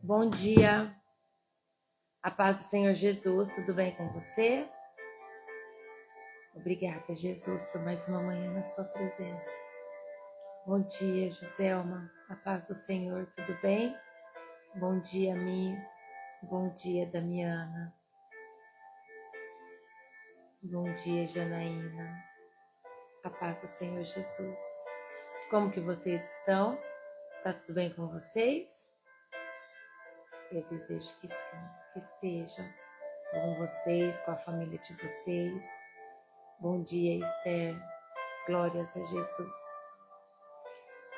Bom dia, a paz do Senhor Jesus, tudo bem com você? Obrigada, Jesus, por mais uma manhã na sua presença. Bom dia, Giselma, a paz do Senhor, tudo bem? Bom dia, Mi, bom dia, Damiana, bom dia, Janaína, a paz do Senhor Jesus. Como que vocês estão? Tá tudo bem com vocês? Eu desejo que sim, que esteja com vocês, com a família de vocês. Bom dia, Esther. Glórias a Jesus.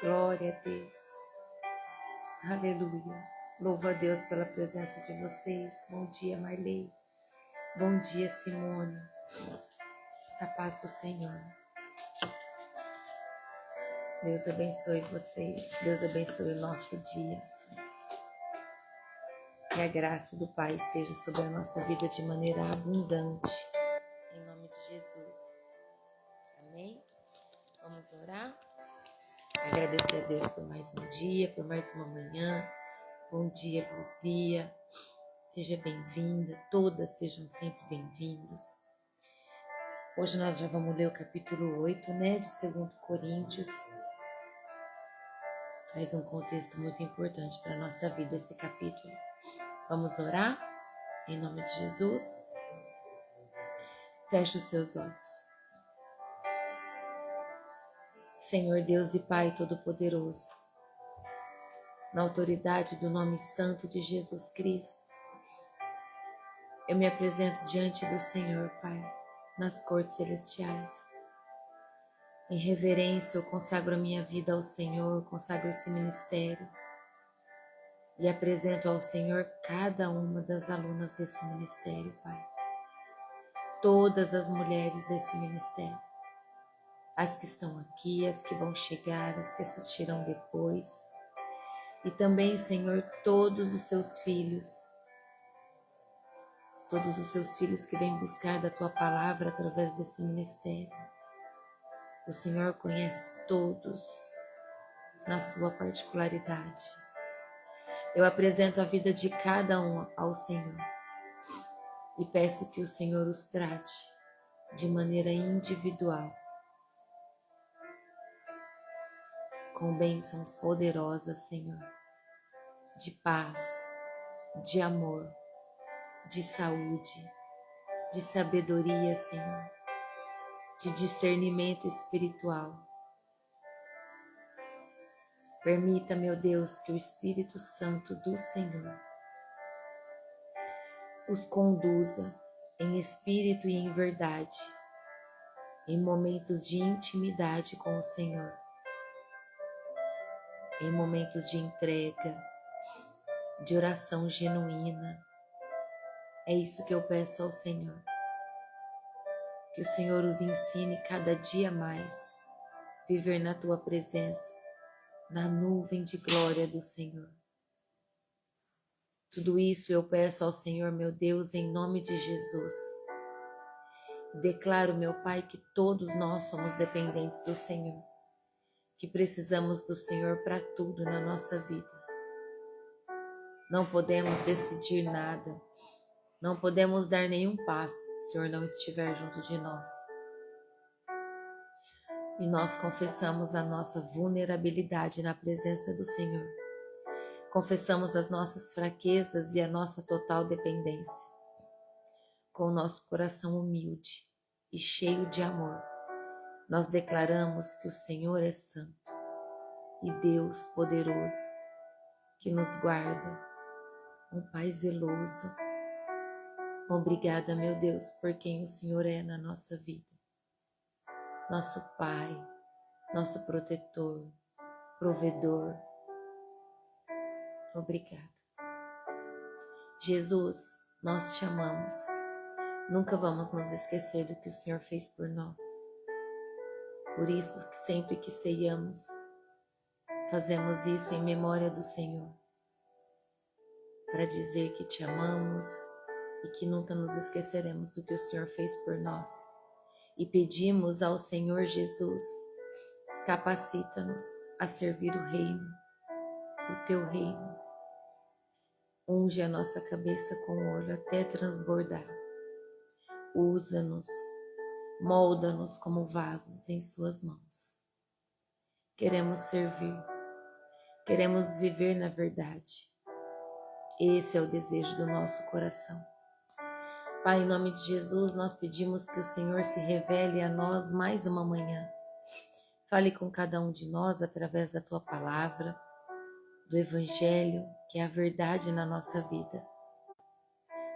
Glória a Deus. Aleluia. Louvo a Deus pela presença de vocês. Bom dia, Marley. Bom dia, Simone. A paz do Senhor. Deus abençoe vocês. Deus abençoe o nosso dia. Que a graça do Pai esteja sobre a nossa vida de maneira abundante. Em nome de Jesus. Amém? Vamos orar? Agradecer a Deus por mais um dia, por mais uma manhã. Bom dia, Luzia. Seja bem-vinda. Todas sejam sempre bem-vindos. Hoje nós já vamos ler o capítulo 8, de 2 Coríntios. Traz um contexto muito importante para a nossa vida esse capítulo. Vamos orar? Em nome de Jesus. Feche os seus olhos. Senhor Deus e Pai Todo-Poderoso, na autoridade do nome santo de Jesus Cristo, eu me apresento diante do Senhor, Pai, nas cortes celestiais. Em reverência, eu consagro a minha vida ao Senhor, consagro esse ministério e apresento ao Senhor cada uma das alunas desse ministério, Pai. Todas as mulheres desse ministério, as que estão aqui, as que vão chegar, as que assistirão depois, e também, Senhor, todos os seus filhos que vêm buscar da Tua palavra através desse ministério. O Senhor conhece todos na sua particularidade. Eu apresento a vida de cada um ao Senhor e peço que o Senhor os trate de maneira individual, com bênçãos poderosas, Senhor, de paz, de amor, de saúde, de sabedoria, Senhor, de discernimento espiritual. Permita, meu Deus, que o Espírito Santo do Senhor os conduza em espírito e em verdade, em momentos de intimidade com o Senhor, em momentos de entrega, de oração genuína. É isso que eu peço ao Senhor. Que o Senhor os ensine cada dia mais viver na Tua presença, na nuvem de glória do Senhor. Tudo isso eu peço ao Senhor, meu Deus, em nome de Jesus. Declaro, meu Pai, que todos nós somos dependentes do Senhor, que precisamos do Senhor para tudo na nossa vida. Não podemos decidir nada, não podemos dar nenhum passo se o Senhor não estiver junto de nós. E nós confessamos a nossa vulnerabilidade na presença do Senhor. Confessamos as nossas fraquezas e a nossa total dependência. Com o nosso coração humilde e cheio de amor, nós declaramos que o Senhor é santo e Deus poderoso, que nos guarda, um Pai zeloso. Obrigada, meu Deus, por quem o Senhor é na nossa vida. Nosso Pai, nosso protetor, provedor. Obrigada. Jesus, nós te amamos. Nunca vamos nos esquecer do que o Senhor fez por nós. Por isso, que sempre que ceiamos, fazemos isso em memória do Senhor, para dizer que te amamos e que nunca nos esqueceremos do que o Senhor fez por nós. E pedimos ao Senhor Jesus, capacita-nos a servir o reino, o teu reino. Unge a nossa cabeça com o óleo até transbordar. Usa-nos, molda-nos como vasos em suas mãos. Queremos servir, queremos viver na verdade. Esse é o desejo do nosso coração. Pai, em nome de Jesus, nós pedimos que o Senhor se revele a nós mais uma manhã. Fale com cada um de nós através da Tua palavra, do Evangelho, que é a verdade na nossa vida.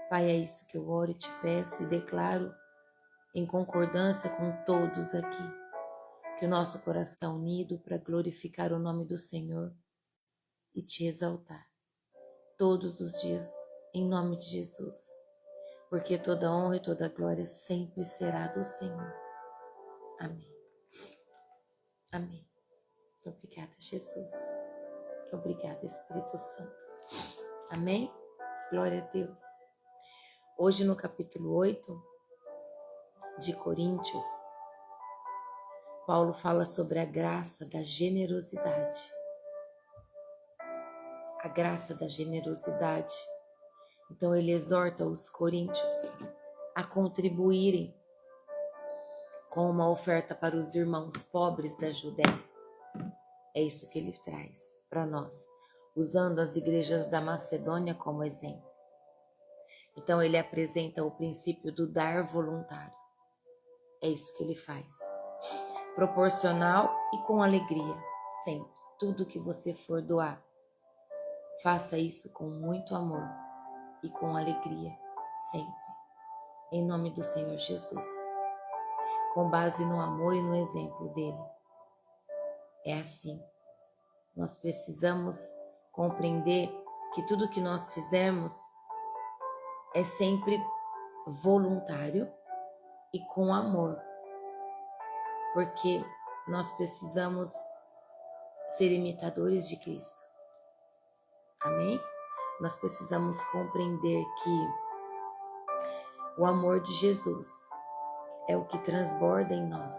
Pai, é isso que eu oro e te peço e declaro em concordância com todos aqui, que o nosso coração unido para glorificar o nome do Senhor e te exaltar todos os dias, em nome de Jesus, porque toda honra e toda glória sempre será do Senhor. Amém. Amém. Obrigada, Jesus. Obrigada, Espírito Santo. Amém? Glória a Deus. Hoje no capítulo 8 de Coríntios, Paulo fala sobre a graça da generosidade. A graça da generosidade. Então ele exorta os coríntios a contribuírem com uma oferta para os irmãos pobres da Judéia. É isso que ele traz para nós, usando as igrejas da Macedônia como exemplo. Então ele apresenta o princípio do dar voluntário. É isso que ele faz. Proporcional e com alegria, sempre. Tudo que você for doar, faça isso com muito amor e com alegria, sempre. Em nome do Senhor Jesus. Com base no amor e no exemplo dele. É assim. Nós precisamos compreender que tudo que nós fizermos é sempre voluntário e com amor. Porque nós precisamos ser imitadores de Cristo. Amém? Nós precisamos compreender que o amor de Jesus é o que transborda em nós,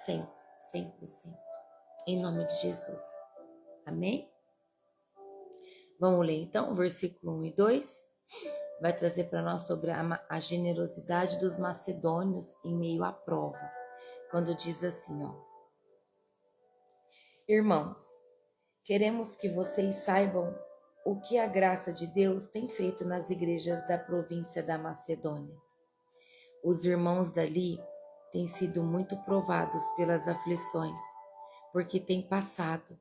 sempre, sempre, sempre. Em nome de Jesus. Amém? Vamos ler então o versículo 1 e 2. Vai trazer para nós sobre a generosidade dos macedônios em meio à prova. Quando diz assim, ó. Irmãos, queremos que vocês saibam o que a graça de Deus tem feito nas igrejas da província da Macedônia. Os irmãos dali têm sido muito provados pelas aflições, porque têm passado.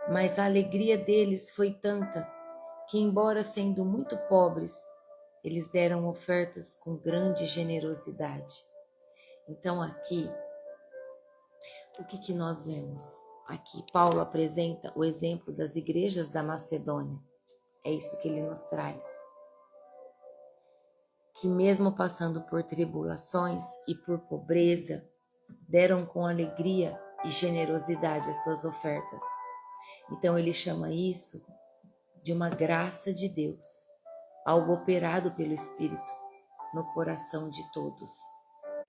Mas a alegria deles foi tanta que, embora sendo muito pobres, eles deram ofertas com grande generosidade. Então aqui, o que nós vemos? Aqui Paulo apresenta o exemplo das igrejas da Macedônia. É isso que ele nos traz. Que mesmo passando por tribulações e por pobreza, deram com alegria e generosidade as suas ofertas. Então ele chama isso de uma graça de Deus, algo operado pelo Espírito no coração de todos.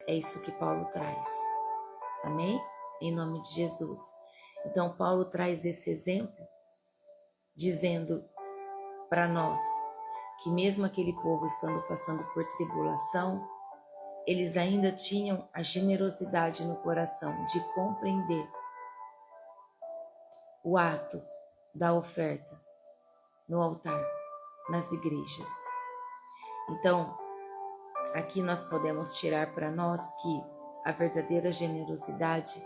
É isso que Paulo traz. Amém? Em nome de Jesus. Então Paulo traz esse exemplo, dizendo para nós que mesmo aquele povo estando passando por tribulação, eles ainda tinham a generosidade no coração de compreender o ato da oferta no altar, nas igrejas. Então, aqui nós podemos tirar para nós que a verdadeira generosidade,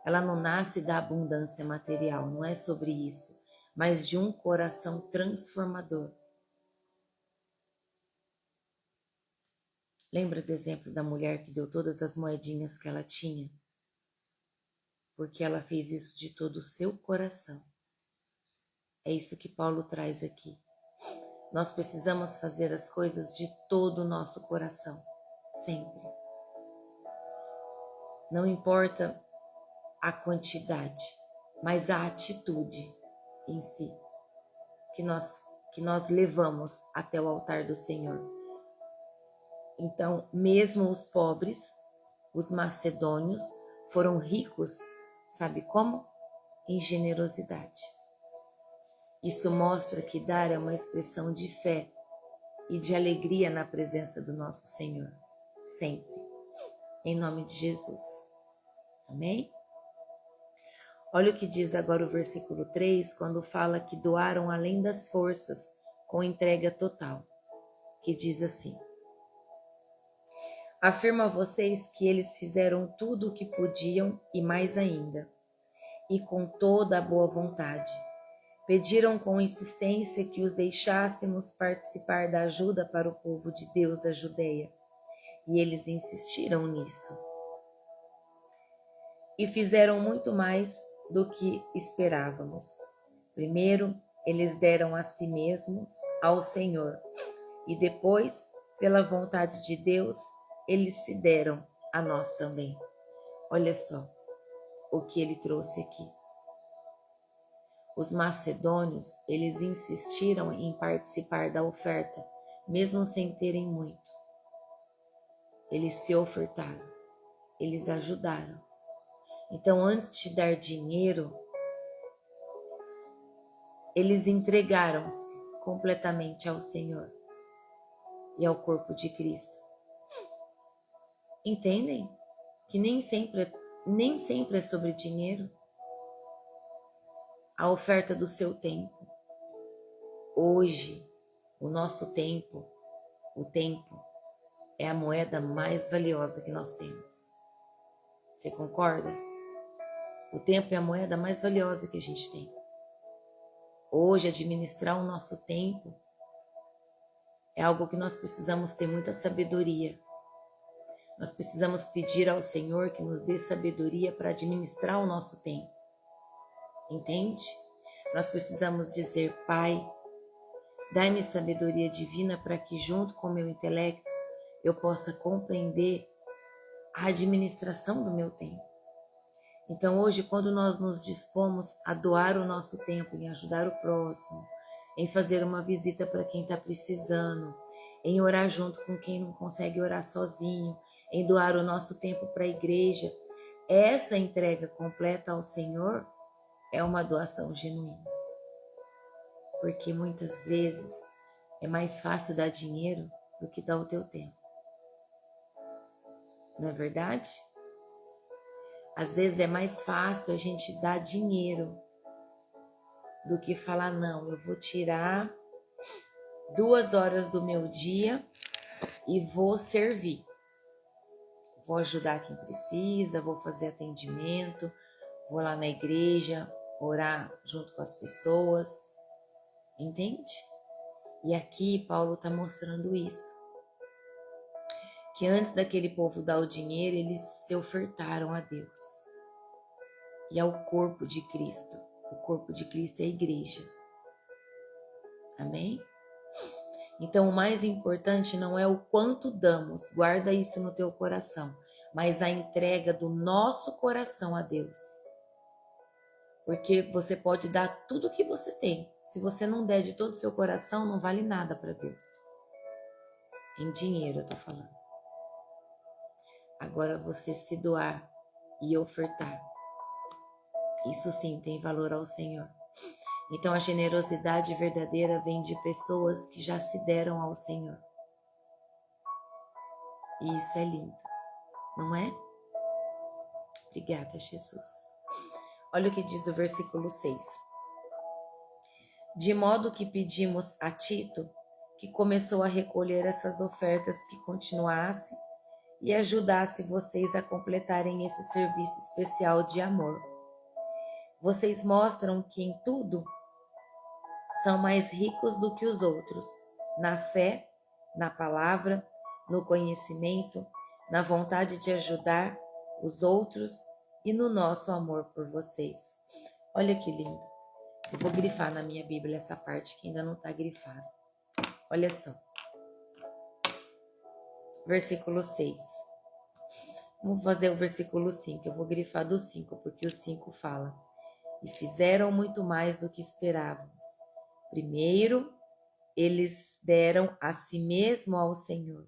ela não nasce da abundância material, não é sobre isso, mas de um coração transformador. Lembra do exemplo da mulher que deu todas as moedinhas que ela tinha? Porque ela fez isso de todo o seu coração. É isso que Paulo traz aqui. Nós precisamos fazer as coisas de todo o nosso coração, sempre. Não importa a quantidade, mas a atitude em si que nós levamos até o altar do Senhor. Então, mesmo os pobres, os macedônios, foram ricos, sabe como? Em generosidade. Isso mostra que dar é uma expressão de fé e de alegria na presença do nosso Senhor, sempre, em nome de Jesus. Amém? Olha o que diz agora o versículo 3, quando fala que doaram além das forças, com entrega total, que diz assim: afirmo a vocês que eles fizeram tudo o que podiam e mais ainda, e com toda a boa vontade. Pediram com insistência que os deixássemos participar da ajuda para o povo de Deus da Judeia, e eles insistiram nisso. E fizeram muito mais do que esperávamos. Primeiro, eles deram a si mesmos ao Senhor, e depois, pela vontade de Deus, eles se deram a nós também. Olha só o que ele trouxe aqui. Os macedônios, eles insistiram em participar da oferta, mesmo sem terem muito. Eles se ofertaram, eles ajudaram. Então, antes de dar dinheiro, eles entregaram-se completamente ao Senhor e ao corpo de Cristo. Entendem? Que nem sempre é sobre dinheiro. A oferta do seu tempo. Hoje, o nosso tempo, o tempo, é a moeda mais valiosa que nós temos. Você concorda? O tempo é a moeda mais valiosa que a gente tem. Hoje, administrar o nosso tempo é algo que nós precisamos ter muita sabedoria. Nós precisamos pedir ao Senhor que nos dê sabedoria para administrar o nosso tempo. Entende? Nós precisamos dizer: Pai, dai-me sabedoria divina para que, junto com o meu intelecto, eu possa compreender a administração do meu tempo. Então, hoje, quando nós nos dispomos a doar o nosso tempo em ajudar o próximo, em fazer uma visita para quem está precisando, em orar junto com quem não consegue orar sozinho, em doar o nosso tempo para a igreja, essa entrega completa ao Senhor é uma doação genuína. Porque muitas vezes é mais fácil dar dinheiro do que dar o teu tempo. Não é verdade? Às vezes é mais fácil a gente dar dinheiro do que falar: não, eu vou tirar 2 horas do meu dia e vou servir. Vou ajudar quem precisa, vou fazer atendimento, vou lá na igreja, orar junto com as pessoas. Entende? E aqui Paulo está mostrando isso. Que antes daquele povo dar o dinheiro, eles se ofertaram a Deus e ao corpo de Cristo. O corpo de Cristo é a igreja. Amém? Então, o mais importante não é o quanto damos, guarda isso no teu coração, mas a entrega do nosso coração a Deus. Porque você pode dar tudo o que você tem. Se você não der de todo o seu coração, não vale nada para Deus. Em dinheiro eu tô falando. Agora, você se doar e ofertar, isso sim tem valor ao Senhor. Então, a generosidade verdadeira vem de pessoas que já se deram ao Senhor. E isso é lindo, não é? Obrigada, Jesus. Olha o que diz o versículo 6. De modo que pedimos a Tito, que começou a recolher essas ofertas, que continuasse e ajudasse vocês a completarem esse serviço especial de amor. Vocês mostram que em tudo são mais ricos do que os outros, na fé, na palavra, no conhecimento, na vontade de ajudar os outros e no nosso amor por vocês. Olha que lindo. Eu vou grifar na minha Bíblia essa parte que ainda não está grifada. Olha só. Versículo 6. Vamos fazer o versículo 5. Eu vou grifar do 5, porque o 5 fala: e fizeram muito mais do que esperávamos. Primeiro, eles deram a si mesmo ao Senhor.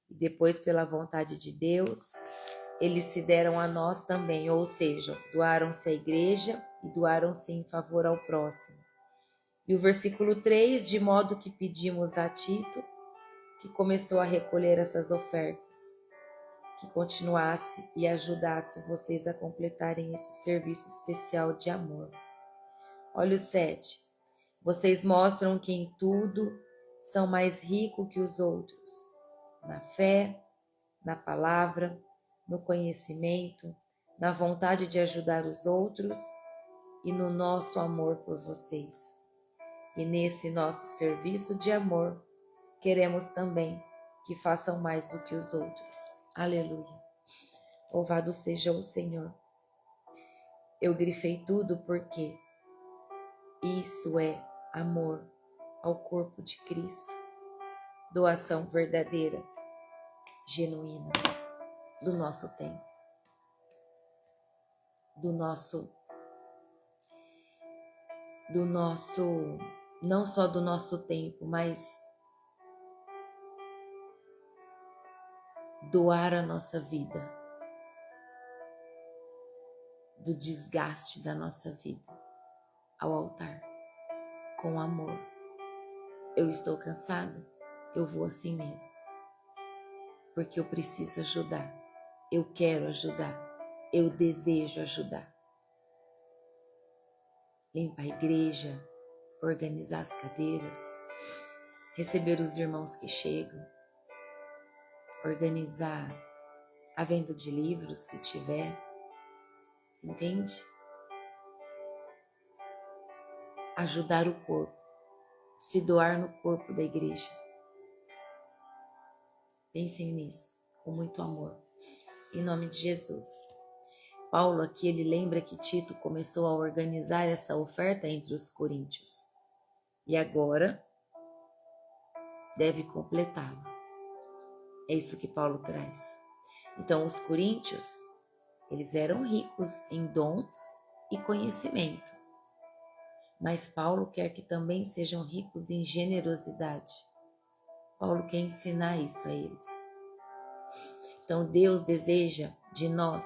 E depois, pela vontade de Deus, eles se deram a nós também. Ou seja, doaram-se à igreja e doaram-se em favor ao próximo. E o versículo 3, de modo que pedimos a Tito, que começou a recolher essas ofertas, que continuasse e ajudasse vocês a completarem esse serviço especial de amor. Olha o 7. Vocês mostram que em tudo são mais ricos que os outros, na fé, na palavra, no conhecimento, na vontade de ajudar os outros e no nosso amor por vocês. E nesse nosso serviço de amor, queremos também que façam mais do que os outros. Aleluia. Louvado seja o Senhor. Eu grifei tudo porque isso é amor ao corpo de Cristo. Doação verdadeira, genuína do nosso tempo, do nosso, não só do nosso tempo, mas doar a nossa vida, do desgaste da nossa vida ao altar, com amor. Eu estou cansada, eu vou assim mesmo, porque eu preciso ajudar, eu quero ajudar, eu desejo ajudar. Limpar a igreja, organizar as cadeiras, receber os irmãos que chegam, organizar a venda de livros, se tiver, entende? Ajudar o corpo, se doar no corpo da igreja. Pensem nisso, com muito amor, em nome de Jesus. Paulo aqui, ele lembra que Tito começou a organizar essa oferta entre os coríntios e agora deve completá-la. É isso que Paulo traz. Então, os coríntios, eles eram ricos em dons e conhecimento, mas Paulo quer que também sejam ricos em generosidade. Paulo quer ensinar isso a eles. Então, Deus deseja de nós,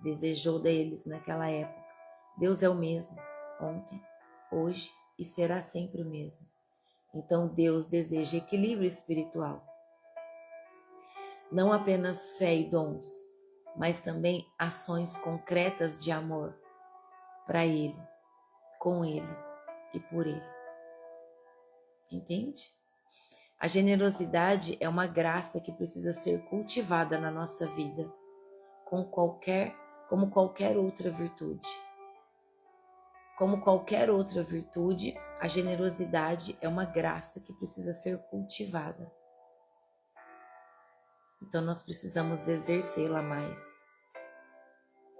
desejou deles naquela época. Deus é o mesmo, ontem, hoje e será sempre o mesmo. Então, Deus deseja equilíbrio espiritual. Não apenas fé e dons, mas também ações concretas de amor para Ele, com Ele e por Ele. Entende? A generosidade é uma graça que precisa ser cultivada na nossa vida, como qualquer outra virtude. Como qualquer outra virtude, a generosidade é uma graça que precisa ser cultivada. Então nós precisamos exercê-la mais.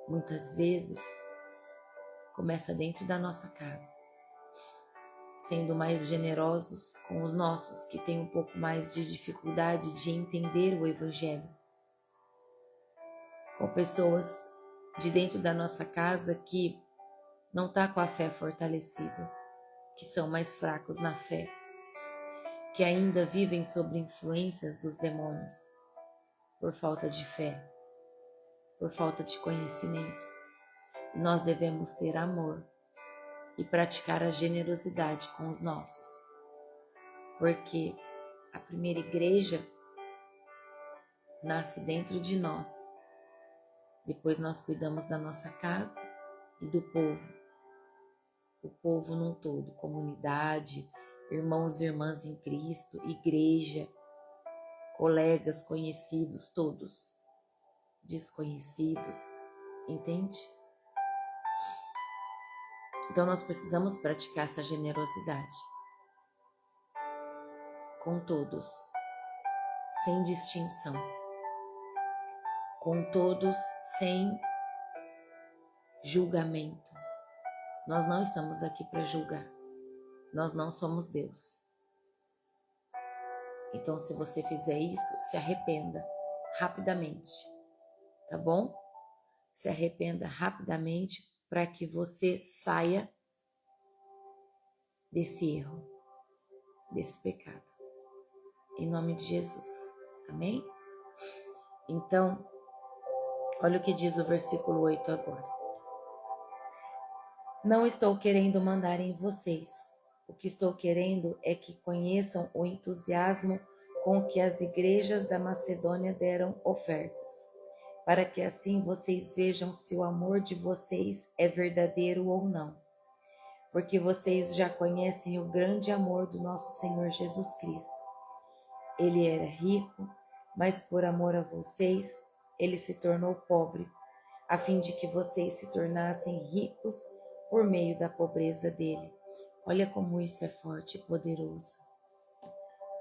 Muitas vezes, começa dentro da nossa casa, sendo mais generosos com os nossos que têm um pouco mais de dificuldade de entender o Evangelho. Com pessoas de dentro da nossa casa que não está com a fé fortalecida, que são mais fracos na fé, que ainda vivem sob influências dos demônios, por falta de fé, por falta de conhecimento. Nós devemos ter amor e praticar a generosidade com os nossos, porque a primeira igreja nasce dentro de nós, depois nós cuidamos da nossa casa e do povo, o povo num todo, comunidade, irmãos e irmãs em Cristo, igreja, colegas, conhecidos, todos, desconhecidos, entende? Então nós precisamos praticar essa generosidade com todos, sem distinção, com todos sem julgamento. Nós não estamos aqui para julgar, nós não somos Deus. Então, se você fizer isso, se arrependa rapidamente, tá bom? Se arrependa rapidamente para que você saia desse erro, desse pecado. Em nome de Jesus. Amém? Então, olha o que diz o versículo 8 agora. Não estou querendo mandar em vocês, O que estou querendo é que conheçam o entusiasmo com que as igrejas da Macedônia deram ofertas, para que assim vocês vejam se o amor de vocês é verdadeiro ou não. Porque vocês já conhecem o grande amor do nosso Senhor Jesus Cristo. Ele era rico, mas por amor a vocês, ele se tornou pobre, a fim de que vocês se tornassem ricos por meio da pobreza dele. Olha como isso é forte e poderoso.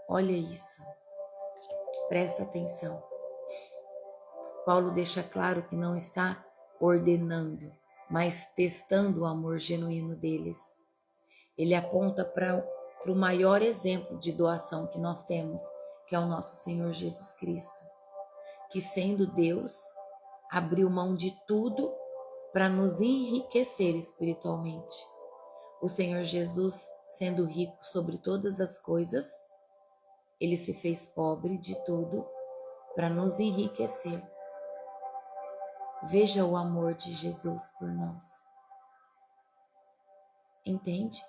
Olha isso. Presta atenção. Paulo deixa claro que não está ordenando, mas testando o amor genuíno deles. Ele aponta para o maior exemplo de doação que nós temos, que é o nosso Senhor Jesus Cristo, que sendo Deus, abriu mão de tudo para nos enriquecer espiritualmente. O Senhor Jesus, sendo rico sobre todas as coisas, ele se fez pobre de tudo para nos enriquecer. Veja o amor de Jesus por nós. Entende?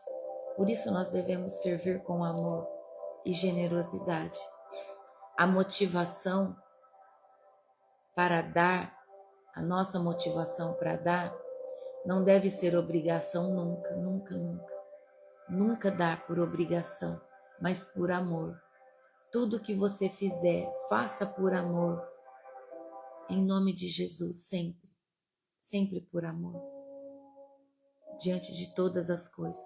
Por isso nós devemos servir com amor e generosidade. A motivação para dar, a nossa motivação para dar, não deve ser obrigação nunca, nunca, nunca. Nunca dar por obrigação, mas por amor. Tudo que você fizer, faça por amor. Em nome de Jesus, sempre. Sempre por amor. Diante de todas as coisas.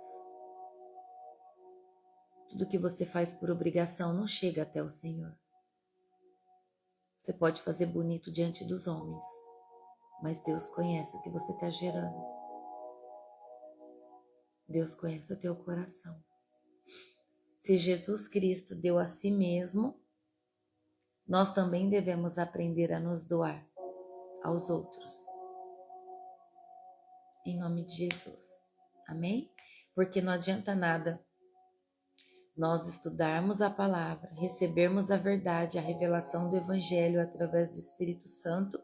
Tudo que você faz por obrigação não chega até o Senhor. Você pode fazer bonito diante dos homens, mas Deus conhece o que você está gerando. Deus conhece o teu coração. Se Jesus Cristo deu a si mesmo, nós também devemos aprender a nos doar aos outros. Em nome de Jesus. Amém? Porque não adianta nada nós estudarmos a palavra, recebermos a verdade, a revelação do Evangelho através do Espírito Santo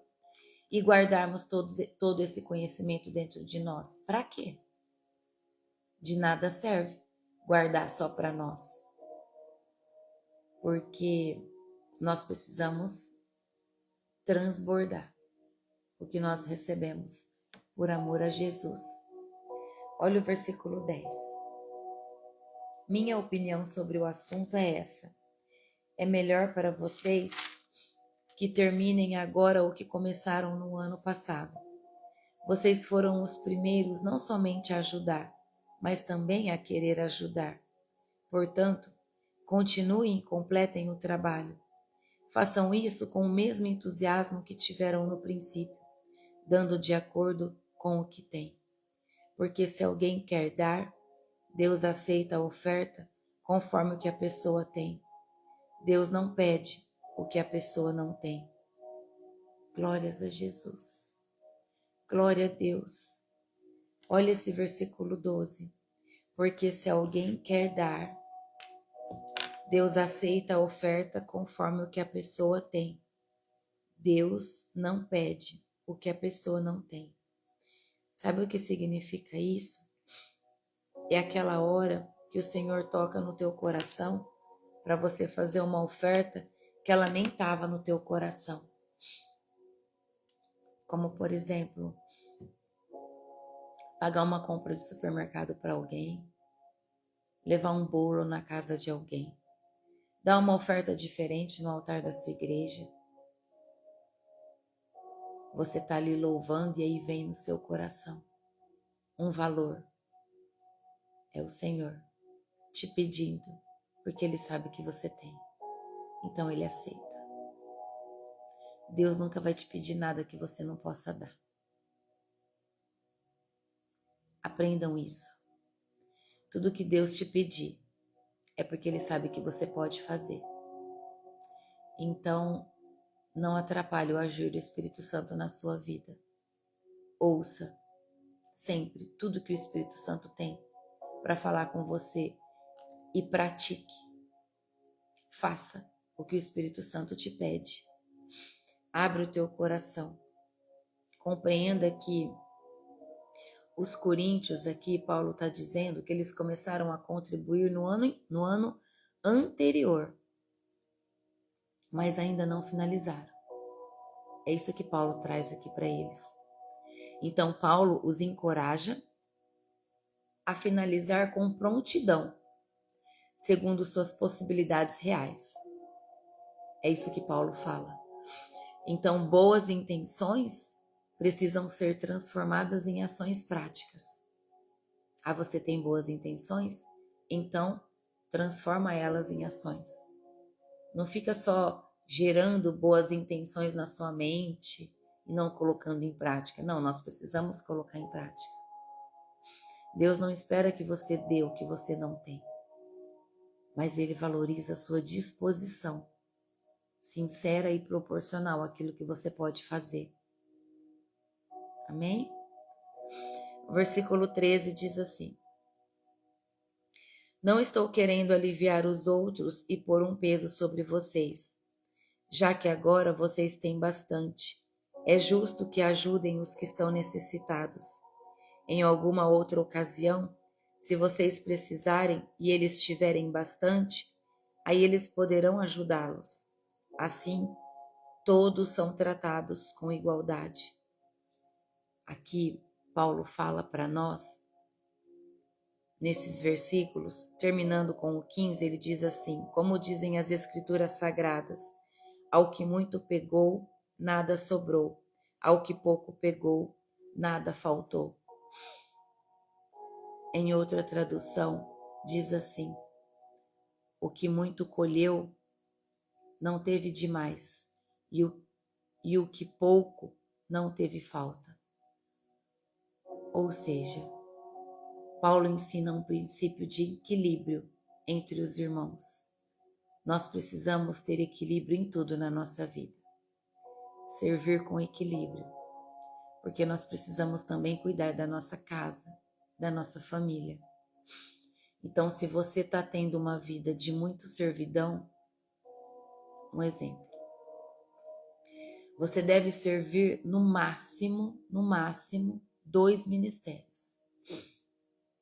e guardarmos todo esse conhecimento dentro de nós. Para quê? De nada serve guardar só para nós. Porque nós precisamos transbordar o que nós recebemos por amor a Jesus. Olha o versículo 10. Minha opinião sobre o assunto é essa. É melhor para vocês que terminem agora o que começaram no ano passado. Vocês foram os primeiros não somente a ajudar, mas também a querer ajudar. Portanto, continuem e completem o trabalho. Façam isso com o mesmo entusiasmo que tiveram no princípio, dando de acordo com o que têm. Porque se alguém quer dar, Deus aceita a oferta conforme o que a pessoa tem. Deus não pede o que a pessoa não tem. Glórias a Jesus. Glória a Deus. Olha esse versículo 12. Porque se alguém quer dar, Deus aceita a oferta conforme o que a pessoa tem. Deus não pede o que a pessoa não tem. Sabe o que significa isso? É aquela hora que o Senhor toca no teu coração para você fazer uma oferta que ela nem estava no teu coração. Como, por exemplo, pagar uma compra de supermercado para alguém, levar um bolo na casa de alguém, dar uma oferta diferente no altar da sua igreja. Você está ali louvando e aí vem no seu coração um valor. É o Senhor te pedindo, porque Ele sabe que você tem. Então Ele aceita. Deus nunca vai te pedir nada que você não possa dar. Aprendam isso. Tudo que Deus te pedir é porque Ele sabe que você pode fazer. Então, não atrapalhe o agir do Espírito Santo na sua vida. Ouça sempre tudo que o Espírito Santo tem para falar com você e pratique. Faça o que o Espírito Santo te pede. Abra o teu coração. Compreenda que Os coríntios aqui, Paulo está dizendo que eles começaram a contribuir no ano anterior, mas ainda não finalizaram. É isso que Paulo traz aqui para eles. Então, Paulo os encoraja a finalizar com prontidão, segundo suas possibilidades reais. É isso que Paulo fala. Então, boas intenções precisam ser transformadas em ações práticas. Ah, você tem boas intenções? Então, transforma elas em ações. Não fica só gerando boas intenções na sua mente e não colocando em prática. Não, nós precisamos colocar em prática. Deus não espera que você dê o que você não tem, mas Ele valoriza a sua disposição, sincera e proporcional àquilo que você pode fazer. Amém? O versículo 13 diz assim: Não estou querendo aliviar os outros e pôr um peso sobre vocês, já que agora vocês têm bastante. É justo que ajudem os que estão necessitados. Em alguma outra ocasião, se vocês precisarem e eles tiverem bastante, aí eles poderão ajudá-los. Assim, todos são tratados com igualdade. Aqui, Paulo fala para nós, nesses versículos, terminando com o 15, ele diz assim: como dizem as Escrituras Sagradas, ao que muito pegou, nada sobrou, ao que pouco pegou, nada faltou. Em outra tradução, diz assim: o que muito colheu, não teve demais, e o que pouco, não teve falta. Ou seja, Paulo ensina um princípio de equilíbrio entre os irmãos. Nós precisamos ter equilíbrio em tudo na nossa vida. Servir com equilíbrio, porque nós precisamos também cuidar da nossa casa, da nossa família. Então, se você está tendo uma vida de muito servidão, um exemplo, você deve servir no máximo, 2 ministérios.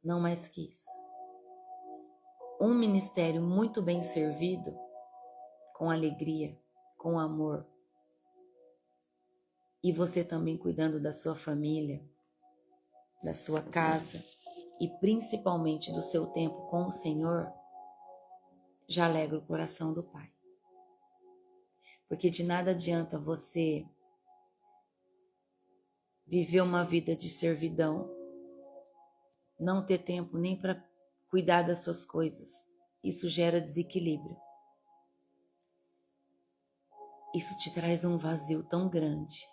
Não mais que isso. Um ministério muito bem servido, com alegria, com amor, e você também cuidando da sua família, da sua casa e principalmente do seu tempo com o Senhor, já alegra o coração do Pai. Porque de nada adianta você viver uma vida de servidão, não ter tempo nem para cuidar das suas coisas. Isso gera desequilíbrio. Isso te traz um vazio tão grande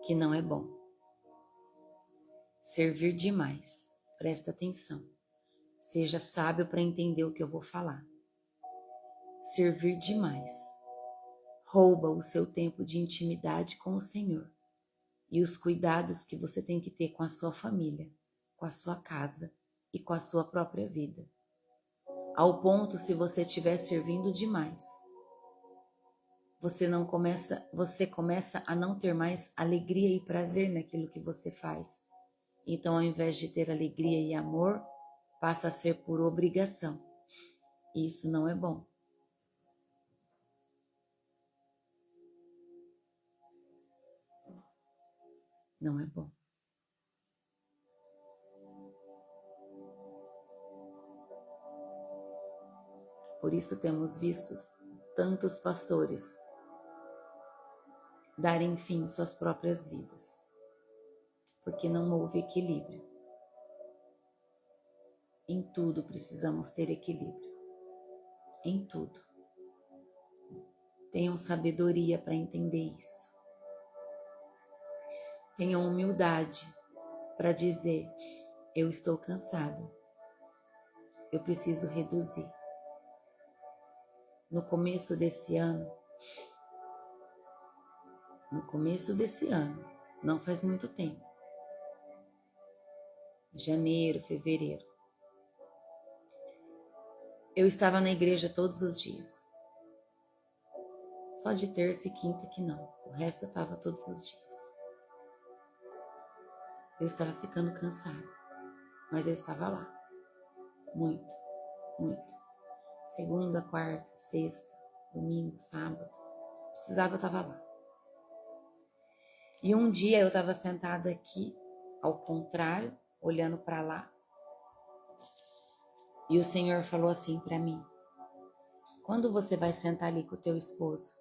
que não é bom. Servir demais. Presta atenção. Seja sábio para entender o que eu vou falar. Servir demais rouba o seu tempo de intimidade com o Senhor e os cuidados que você tem que ter com a sua família, com a sua casa e com a sua própria vida. Ao ponto, se você estiver servindo demais, você começa a não ter mais alegria e prazer naquilo que você faz. Então, ao invés de ter alegria e amor, passa a ser por obrigação. E isso não é bom. Não é bom. Por isso temos visto tantos pastores darem fim suas próprias vidas, porque não houve equilíbrio. Em tudo precisamos ter equilíbrio. Em tudo. Tenham sabedoria para entender isso. Tenham humildade para dizer: eu estou cansada. Eu preciso reduzir. No começo desse ano, não faz muito tempo, janeiro, fevereiro, eu estava na igreja todos os dias. Só de terça e quinta que não. O resto eu estava todos os dias. Eu estava ficando cansada, mas eu estava lá. Muito, muito. Segunda, quarta, sexta, domingo, sábado. Precisava, eu estava lá. E um dia eu estava sentada aqui, ao contrário, olhando para lá. E o Senhor falou assim para mim: quando você vai sentar ali com o teu esposo,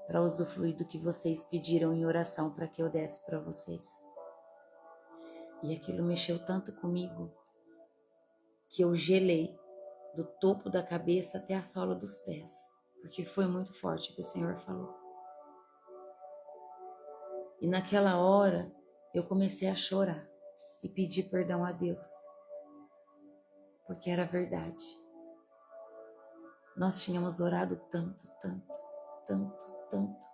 para usufruir do que vocês pediram em oração para que eu desse para vocês? E aquilo mexeu tanto comigo que eu gelei do topo da cabeça até a sola dos pés, porque foi muito forte o que o Senhor falou. E naquela hora eu comecei a chorar e pedir perdão a Deus, porque era verdade. Nós tínhamos orado tanto, tanto, tanto, tanto,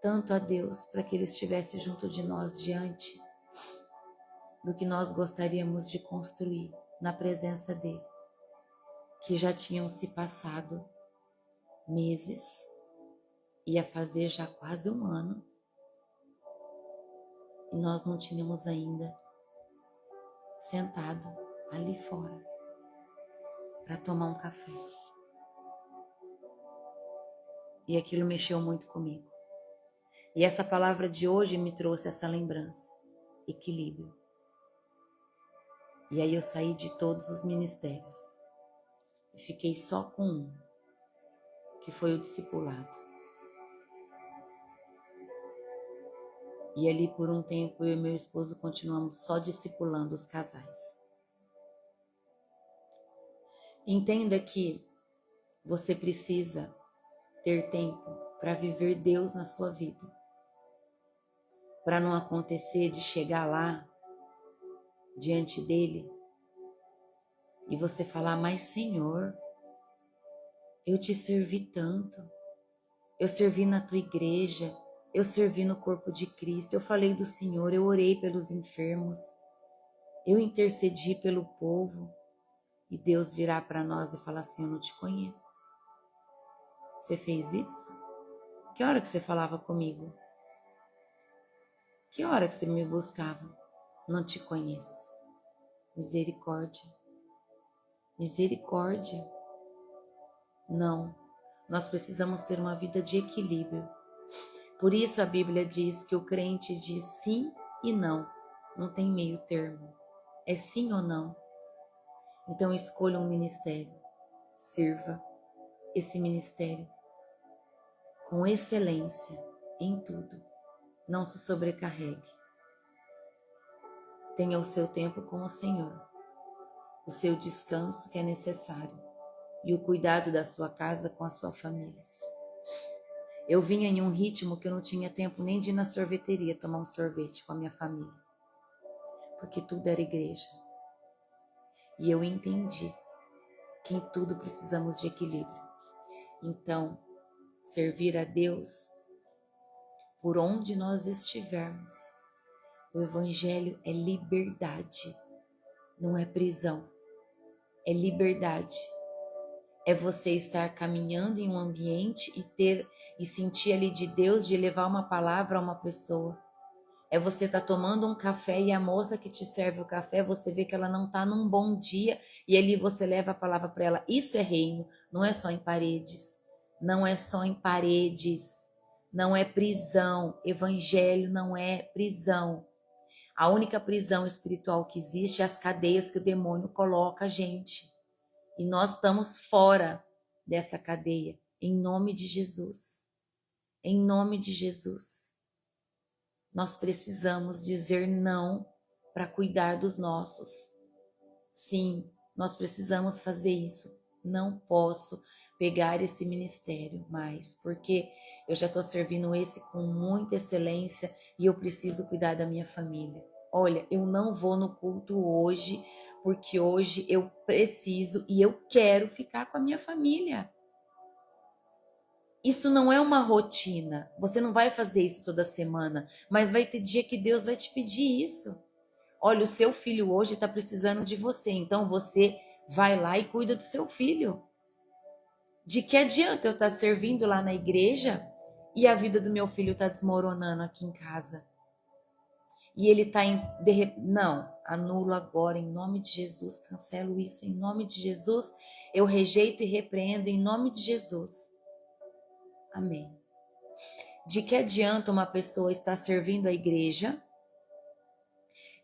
tanto a Deus para que Ele estivesse junto de nós diante do que nós gostaríamos de construir na presença dEle, que já tinham se passado meses, ia fazer já quase um ano, e nós não tínhamos ainda sentado ali fora para tomar um café. E aquilo mexeu muito comigo. E essa palavra de hoje me trouxe essa lembrança, equilíbrio. E aí eu saí de todos os ministérios e fiquei só com um, que foi o discipulado. E ali por um tempo eu e meu esposo continuamos só discipulando os casais. Entenda que você precisa ter tempo para viver Deus na sua vida. Para não acontecer de chegar lá, diante dele, e você falar: mas Senhor, eu te servi tanto, eu servi na tua igreja, eu servi no corpo de Cristo, eu falei do Senhor, eu orei pelos enfermos, eu intercedi pelo povo, e Deus virar para nós e falar assim: eu não te conheço. Você fez isso? Que hora que você falava comigo? Que hora que você me buscava? Não te conheço. Misericórdia. Misericórdia. Não. Nós precisamos ter uma vida de equilíbrio. Por isso a Bíblia diz que o crente diz sim e não. Não tem meio termo. É sim ou não. Então escolha um ministério. Sirva esse ministério com excelência em tudo. Não se sobrecarregue. Tenha o seu tempo com o Senhor, o seu descanso que é necessário e o cuidado da sua casa com a sua família. Eu vinha em um ritmo que eu não tinha tempo nem de ir na sorveteria tomar um sorvete com a minha família, porque tudo era igreja. E eu entendi que em tudo precisamos de equilíbrio. Então, servir a Deus por onde nós estivermos. O Evangelho é liberdade, não é prisão, é liberdade. É você estar caminhando em um ambiente e sentir ali de Deus, de levar uma palavra a uma pessoa. É você estar tomando um café e a moça que te serve o café, você vê que ela não está num bom dia e ali você leva a palavra para ela. Isso é reino, não é só em paredes. Não é só em paredes. Não é prisão. Evangelho não é prisão. A única prisão espiritual que existe é as cadeias que o demônio coloca a gente. E nós estamos fora dessa cadeia, em nome de Jesus. Em nome de Jesus. Nós precisamos dizer não para cuidar dos nossos. Sim, nós precisamos fazer isso. Não posso pegar esse ministério mais, porque eu já estou servindo esse com muita excelência e eu preciso cuidar da minha família. Olha, eu não vou no culto hoje, porque hoje eu preciso e eu quero ficar com a minha família. Isso não é uma rotina. Você não vai fazer isso toda semana, mas vai ter dia que Deus vai te pedir isso. Olha, o seu filho hoje está precisando de você, então você vai lá e cuida do seu filho. De que adianta eu estar servindo lá na igreja e a vida do meu filho está desmoronando aqui em casa? e ele está em... Não, anulo agora em nome de Jesus, cancelo isso em nome de Jesus, eu rejeito e repreendo em nome de Jesus. Amém. De que adianta uma pessoa estar servindo a igreja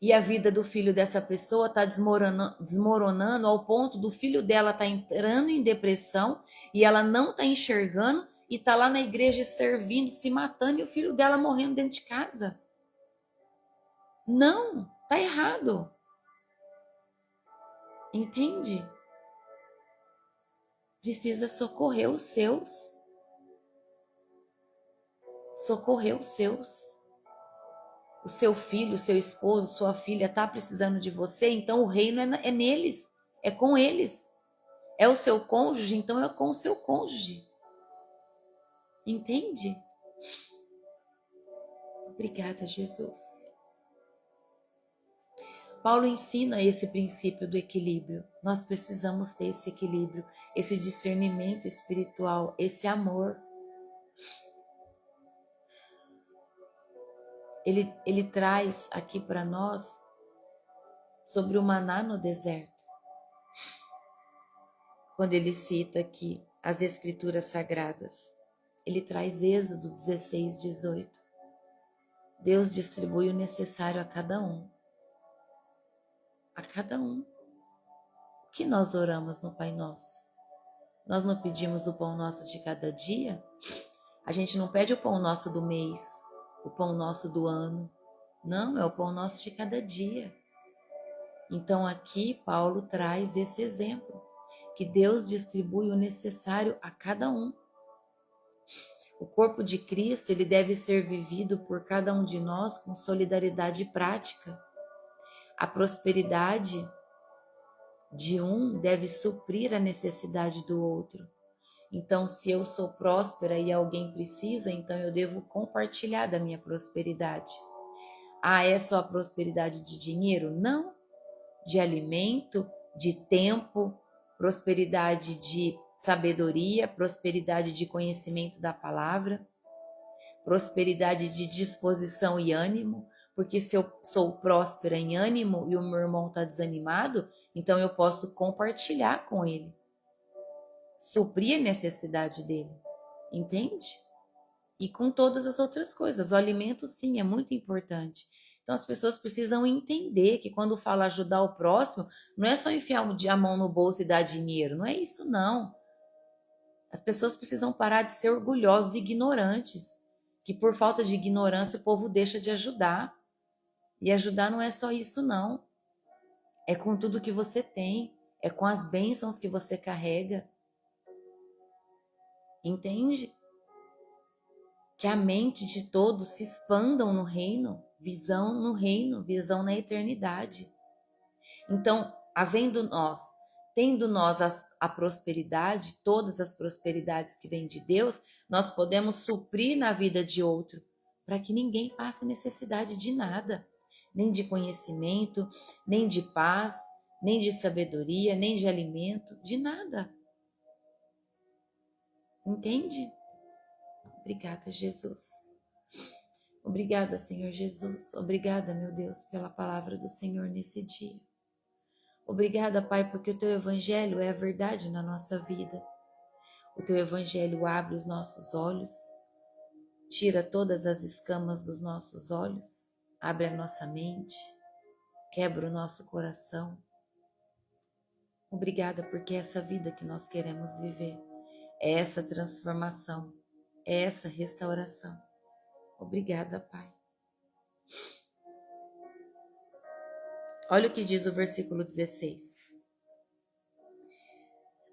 e a vida do filho dessa pessoa está desmoronando ao ponto do filho dela estar entrando em depressão e ela não está enxergando e está lá na igreja servindo, se matando e o filho dela morrendo dentro de casa? Não, tá errado. Entende? Precisa socorrer os seus. Socorrer os seus. O seu filho, o seu esposo, sua filha tá precisando de você, então o reino é neles, é com eles. É o seu cônjuge, então é com o seu cônjuge. Entende? Obrigada, Jesus. Paulo ensina esse princípio do equilíbrio. Nós precisamos ter esse equilíbrio, esse discernimento espiritual, esse amor. Ele traz aqui para nós sobre o maná no deserto. Quando ele cita aqui as escrituras sagradas, ele traz Êxodo 16, 18. Deus distribui o necessário a cada um. A cada um. O que nós oramos no Pai Nosso? Nós não pedimos o pão nosso de cada dia? A gente não pede o pão nosso do mês, o pão nosso do ano. Não, é o pão nosso de cada dia. Então aqui Paulo traz esse exemplo, que Deus distribui o necessário a cada um. O corpo de Cristo, ele deve ser vivido por cada um de nós com solidariedade prática. A prosperidade de um deve suprir a necessidade do outro. Então, se eu sou próspera e alguém precisa, então eu devo compartilhar da minha prosperidade. Ah, é só a prosperidade de dinheiro? Não. De alimento, de tempo, prosperidade de sabedoria, prosperidade de conhecimento da palavra, prosperidade de disposição e ânimo, porque se eu sou próspera em ânimo e o meu irmão está desanimado, então eu posso compartilhar com ele, suprir a necessidade dele, entende? E com todas as outras coisas, o alimento sim é muito importante. Então as pessoas precisam entender que quando fala ajudar o próximo, não é só enfiar a mão no bolso e dar dinheiro, não é isso não. As pessoas precisam parar de ser orgulhosos e ignorantes, que por falta de ignorância o povo deixa de ajudar. E ajudar não é só isso não. É com tudo que você tem, é com as bênçãos que você carrega. Entende? Que a mente de todos se expandam no reino, visão no reino, visão na eternidade. Então, tendo nós a prosperidade, todas as prosperidades que vêm de Deus, nós podemos suprir na vida de outro, para que ninguém passe necessidade de nada, nem de conhecimento, nem de paz, nem de sabedoria, nem de alimento, de nada. Entende? Obrigada, Jesus. Obrigada, Senhor Jesus. Obrigada, meu Deus, pela palavra do Senhor nesse dia. Obrigada, Pai, porque o Teu Evangelho é a verdade na nossa vida. O Teu Evangelho abre os nossos olhos, tira todas as escamas dos nossos olhos, abre a nossa mente, quebra o nosso coração. Obrigada porque é essa vida que nós queremos viver, é essa transformação, é essa restauração. Obrigada, Pai. Olha o que diz o versículo 16.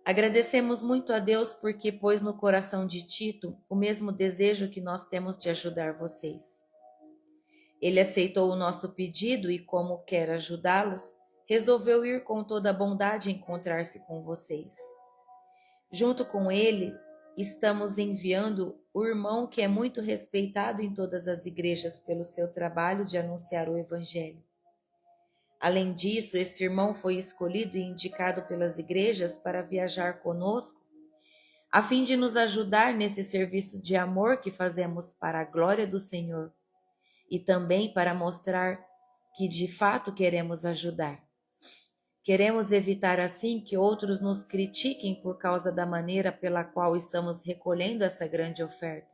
Agradecemos muito a Deus porque pôs no coração de Tito o mesmo desejo que nós temos de ajudar vocês. Ele aceitou o nosso pedido e, como quer ajudá-los, resolveu ir com toda a bondade encontrar-se com vocês. Junto com ele, estamos enviando o irmão que é muito respeitado em todas as igrejas pelo seu trabalho de anunciar o Evangelho. Além disso, esse irmão foi escolhido e indicado pelas igrejas para viajar conosco, a fim de nos ajudar nesse serviço de amor que fazemos para a glória do Senhor e também para mostrar que de fato queremos ajudar. Queremos evitar assim que outros nos critiquem por causa da maneira pela qual estamos recolhendo essa grande oferta.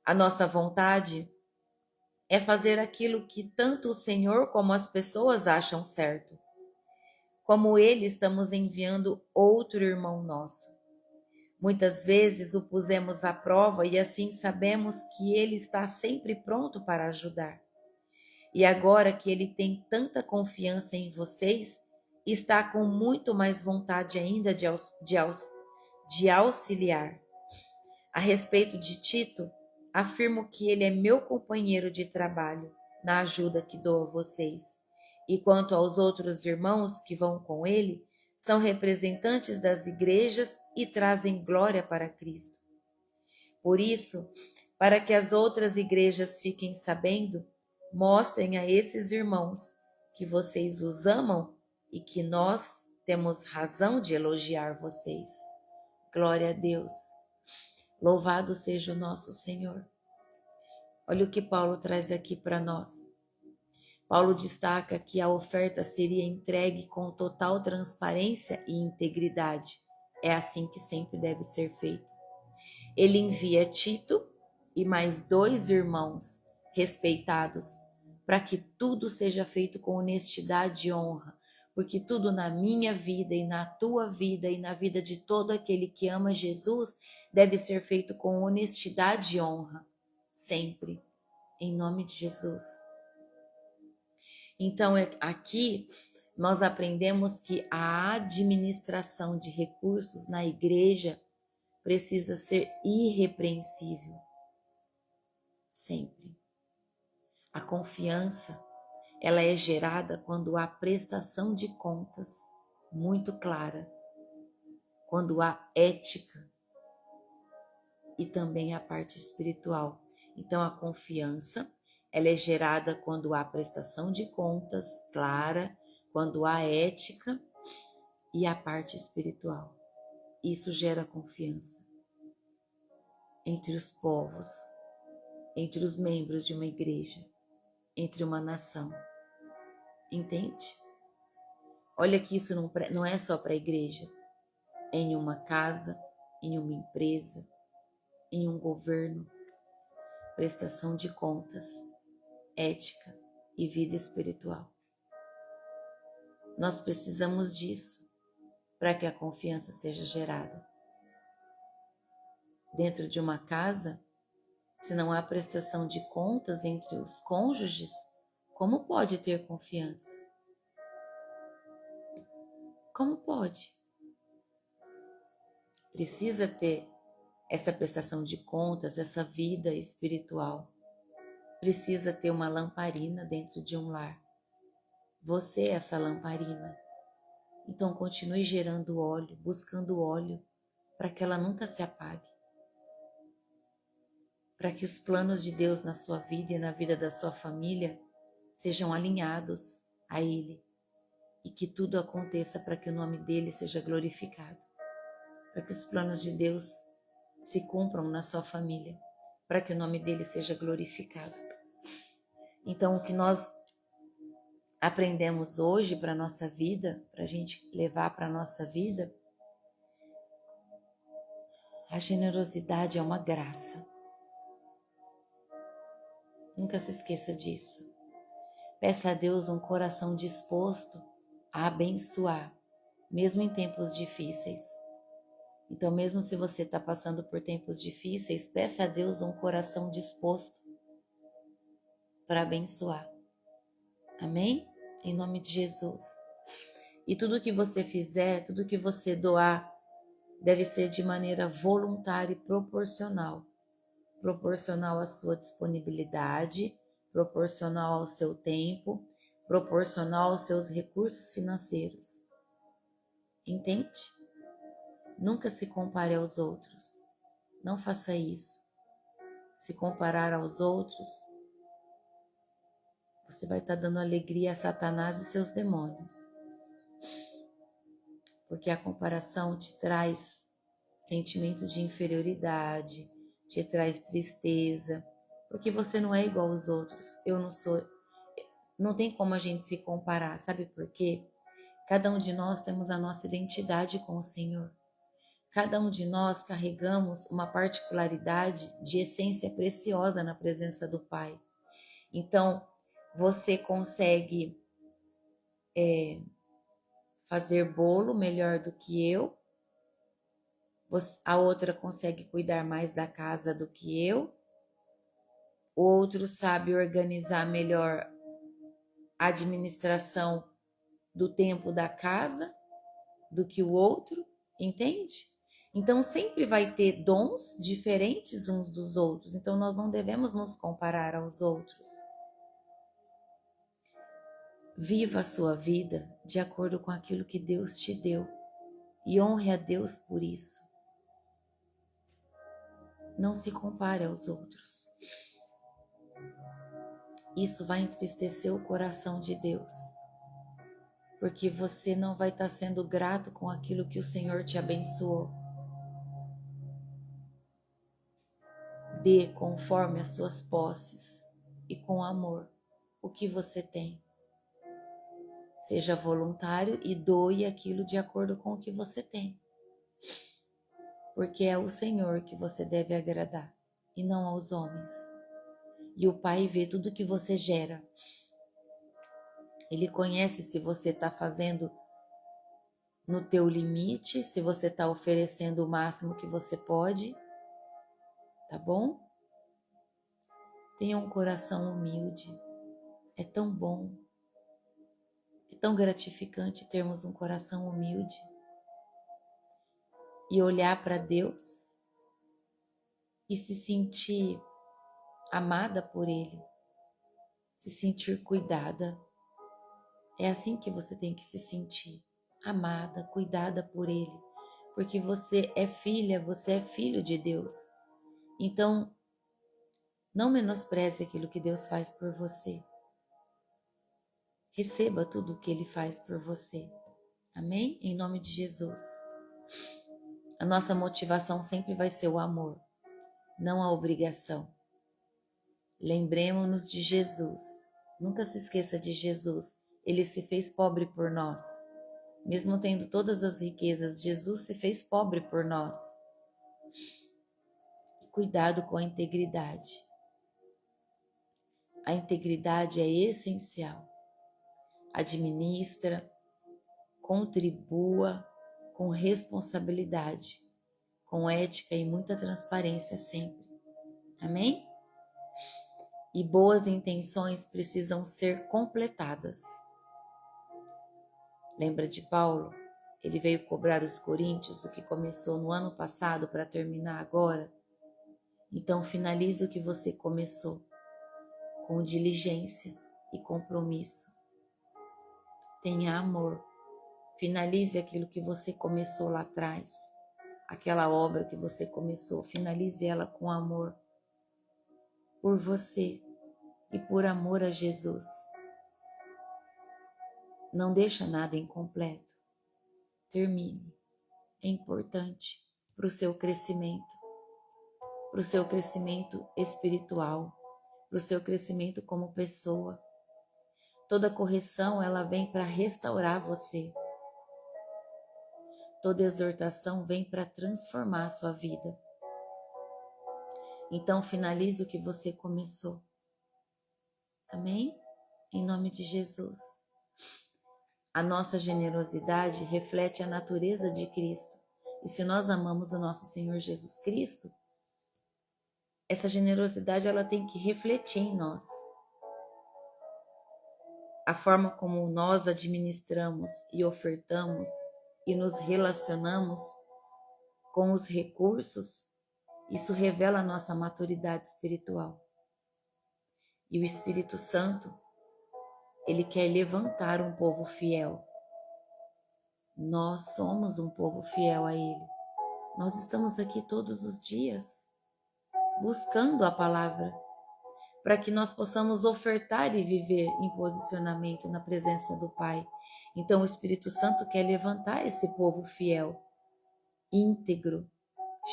A nossa vontade é fazer aquilo que tanto o Senhor como as pessoas acham certo. Como Ele, estamos enviando outro irmão nosso. Muitas vezes o pusemos à prova e assim sabemos que Ele está sempre pronto para ajudar. E agora que Ele tem tanta confiança em vocês, está com muito mais vontade ainda de auxiliar. A respeito de Tito, afirmo que ele é meu companheiro de trabalho na ajuda que dou a vocês. E quanto aos outros irmãos que vão com ele, são representantes das igrejas e trazem glória para Cristo. Por isso, para que as outras igrejas fiquem sabendo, mostrem a esses irmãos que vocês os amam e que nós temos razão de elogiar vocês. Glória a Deus. Louvado seja o nosso Senhor. Olha o que Paulo traz aqui para nós. Paulo destaca que a oferta seria entregue com total transparência e integridade. É assim que sempre deve ser feita. Ele envia Tito e mais 2 irmãos respeitados para que tudo seja feito com honestidade e honra, porque tudo na minha vida e na tua vida e na vida de todo aquele que ama Jesus deve ser feito com honestidade e honra, sempre, em nome de Jesus. Então, aqui nós aprendemos que a administração de recursos na igreja precisa ser irrepreensível, sempre. A confiança, ela é gerada quando há prestação de contas muito clara, quando há ética e também a parte espiritual. Então, a confiança, ela é gerada quando há prestação de contas clara, quando há ética e a parte espiritual. Isso gera confiança entre os povos, entre os membros de uma igreja, entre uma nação. Entende? Olha que isso não é só para a igreja, é em uma casa, em uma empresa, em um governo. Prestação de contas, ética e vida espiritual. Nós precisamos disso para que a confiança seja gerada. Dentro de uma casa, se não há prestação de contas entre os cônjuges, como pode ter confiança? Como pode? Precisa ter essa prestação de contas, essa vida espiritual. Precisa ter uma lamparina dentro de um lar. Você é essa lamparina. Então continue gerando óleo, buscando óleo, para que ela nunca se apague. Para que os planos de Deus na sua vida e na vida da sua família sejam alinhados a Ele. E que tudo aconteça para que o nome dEle seja glorificado. Para que os planos de Deus se cumpram na sua família. Para que o nome dEle seja glorificado. Então, o que nós aprendemos hoje para a nossa vida, para a gente levar para a nossa vida, a generosidade é uma graça. Nunca se esqueça disso. Peça a Deus um coração disposto a abençoar, mesmo em tempos difíceis. Então, mesmo se você está passando por tempos difíceis, peça a Deus um coração disposto para abençoar. Amém? Em nome de Jesus. E tudo que você fizer, tudo que você doar, deve ser de maneira voluntária e proporcional. Proporcional à sua disponibilidade, proporcional ao seu tempo, proporcional aos seus recursos financeiros. Entende? Nunca se compare aos outros. Não faça isso. Se comparar aos outros, você vai estar dando alegria a Satanás e seus demônios. Porque a comparação te traz sentimento de inferioridade, te traz tristeza, Porque você não é igual aos outros. Eu não sou. Não tem como a gente se comparar, sabe por quê? Cada um de nós temos a nossa identidade com o Senhor. Cada um de nós carregamos uma particularidade de essência preciosa na presença do Pai. Então, você consegue fazer bolo melhor do que eu, a outra consegue cuidar mais da casa do que eu, o outro sabe organizar melhor a administração do tempo da casa do que o outro, entende? Então sempre vai ter dons diferentes uns dos outros, então nós não devemos nos comparar aos outros. Viva a sua vida de acordo com aquilo que Deus te deu e honre a Deus por isso. Não se compare aos outros. Isso vai entristecer o coração de Deus, porque você não vai estar sendo grato com aquilo que o Senhor te abençoou. Dê conforme as suas posses e com amor o que você tem. Seja voluntário e doe aquilo de acordo com o que você tem. Porque é o Senhor que você deve agradar e não aos homens. E o Pai vê tudo que você gera. Ele conhece se você está fazendo no teu limite, se você está oferecendo o máximo que você pode, tá bom? Tenha um coração humilde. É tão bom, é tão gratificante termos um coração humilde e olhar para Deus e se sentir amada por Ele, se sentir cuidada. É assim que você tem que se sentir, amada, cuidada por Ele, porque você é filha, você é filho de Deus. Então, não menospreze aquilo que Deus faz por você. Receba tudo o que Ele faz por você. Amém? Em nome de Jesus. A nossa motivação sempre vai ser o amor, não a obrigação. Lembremos-nos de Jesus. Nunca se esqueça de Jesus. Ele se fez pobre por nós. Mesmo tendo todas as riquezas, Jesus se fez pobre por nós. E cuidado com a integridade. A integridade é essencial. Administra, contribua com responsabilidade, com ética e muita transparência sempre. Amém? E boas intenções precisam ser completadas. Lembra de Paulo? Ele veio cobrar os coríntios o que começou no ano passado para terminar agora. Então finalize o que você começou, com diligência e compromisso. Tenha amor. Finalize aquilo que você começou lá atrás. Aquela obra que você começou, finalize ela com amor. Por você e por amor a Jesus. Não deixa nada incompleto. Termine. É importante para o seu crescimento espiritual, para o seu crescimento como pessoa. Toda correção, ela vem para restaurar você. Toda exortação vem para transformar a sua vida. Então, finalize o que você começou. Amém? Em nome de Jesus. A nossa generosidade reflete a natureza de Cristo. E se nós amamos o nosso Senhor Jesus Cristo, essa generosidade ela tem que refletir em nós. A forma como nós administramos e ofertamos e nos relacionamos com os recursos, isso revela a nossa maturidade espiritual. E o Espírito Santo, ele quer levantar um povo fiel. Nós somos um povo fiel a Ele. Nós estamos aqui todos os dias, buscando a palavra, para que nós possamos ofertar e viver em posicionamento na presença do Pai. Então o Espírito Santo quer levantar esse povo fiel, íntegro,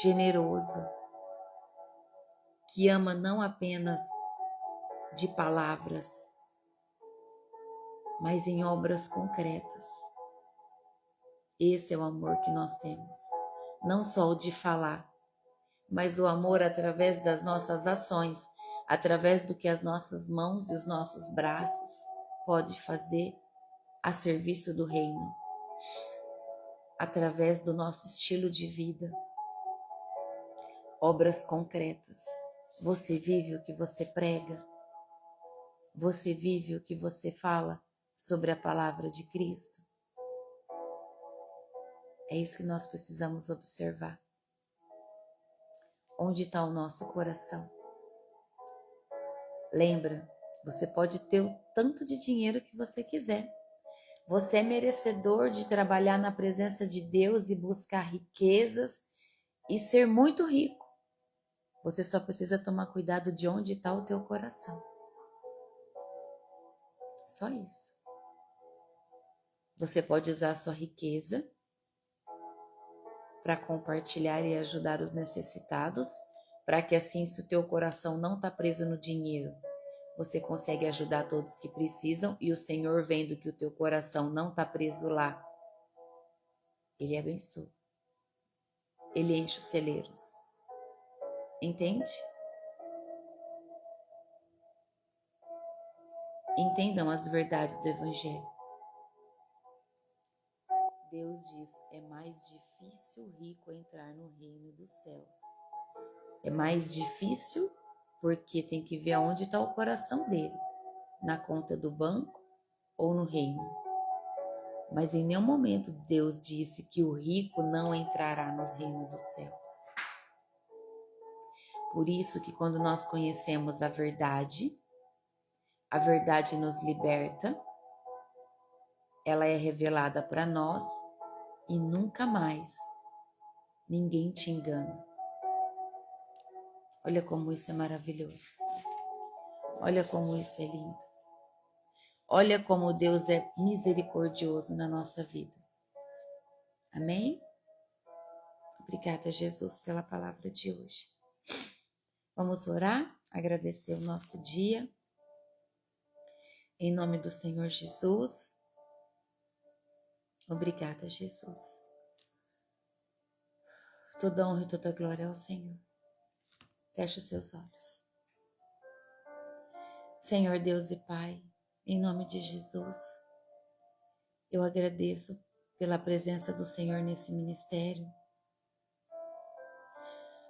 generoso. que ama não apenas de palavras, mas em obras concretas. Esse é o amor que nós temos. Não só o de falar, mas o amor através das nossas ações, através do que as nossas mãos e os nossos braços podem fazer a serviço do reino, através do nosso estilo de vida, obras concretas. Você vive o que você prega? Você vive o que você fala sobre a palavra de Cristo? É isso que nós precisamos observar. Onde está o nosso coração? Lembra, você pode ter o tanto de dinheiro que você quiser. Você é merecedor de trabalhar na presença de Deus e buscar riquezas e ser muito rico. Você só precisa tomar cuidado de onde está o teu coração. Só isso. Você pode usar a sua riqueza para compartilhar e ajudar os necessitados, para que assim, se o teu coração não está preso no dinheiro, você consegue ajudar todos que precisam, e o Senhor, vendo que o teu coração não está preso lá, Ele abençoa. Ele enche os celeiros. Entende? Entendam as verdades do Evangelho. Deus diz, é mais difícil o rico entrar no reino dos céus. É mais difícil porque tem que ver aonde está o coração dele. Na conta do banco ou no reino. Mas em nenhum momento Deus disse que o rico não entrará no reino dos céus. Por isso que quando nós conhecemos a verdade nos liberta, ela é revelada para nós e nunca mais ninguém te engana. Olha como isso é maravilhoso. Olha como isso é lindo. Olha como Deus é misericordioso na nossa vida. Amém? Obrigada, Jesus, pela palavra de hoje. Vamos orar, agradecer o nosso dia. Em nome do Senhor Jesus. Obrigada, Jesus. Toda honra e toda glória ao Senhor. Feche os seus olhos. Senhor Deus e Pai, em nome de Jesus, eu agradeço pela presença do Senhor nesse ministério.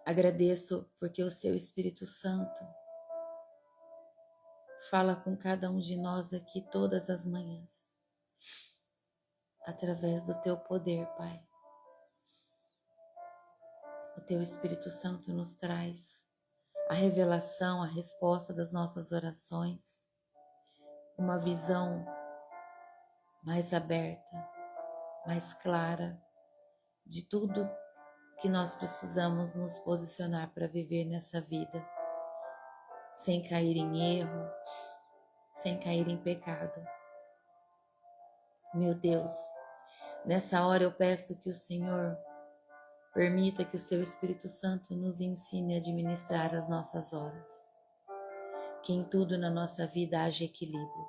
Agradeço porque o seu Espírito Santo fala com cada um de nós aqui todas as manhãs, através do teu poder, Pai. O teu Espírito Santo nos traz a revelação, a resposta das nossas orações, uma visão mais aberta, mais clara de tudo que nós precisamos nos posicionar para viver nessa vida, sem cair em erro, sem cair em pecado. Meu Deus, nessa hora eu peço que o Senhor permita que o seu Espírito Santo nos ensine a administrar as nossas horas, que em tudo na nossa vida haja equilíbrio,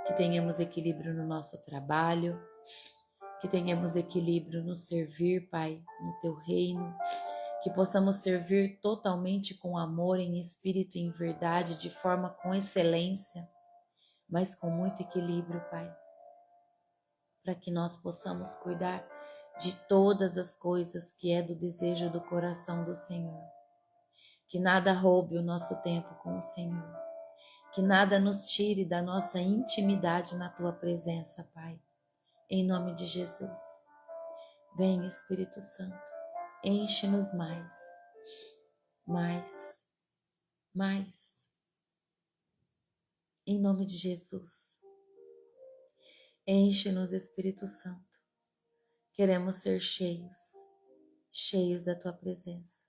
que tenhamos equilíbrio no nosso trabalho, que tenhamos equilíbrio no servir, Pai, no teu reino, que possamos servir totalmente com amor, em espírito e em verdade, de forma com excelência, mas com muito equilíbrio, Pai, para que nós possamos cuidar de todas as coisas que é do desejo do coração do Senhor. Que nada roube o nosso tempo com o Senhor. Que nada nos tire da nossa intimidade na Tua presença, Pai. Em nome de Jesus. Vem, Espírito Santo, enche-nos mais, mais, mais. Em nome de Jesus. Enche-nos, Espírito Santo. Queremos ser cheios, cheios da Tua presença,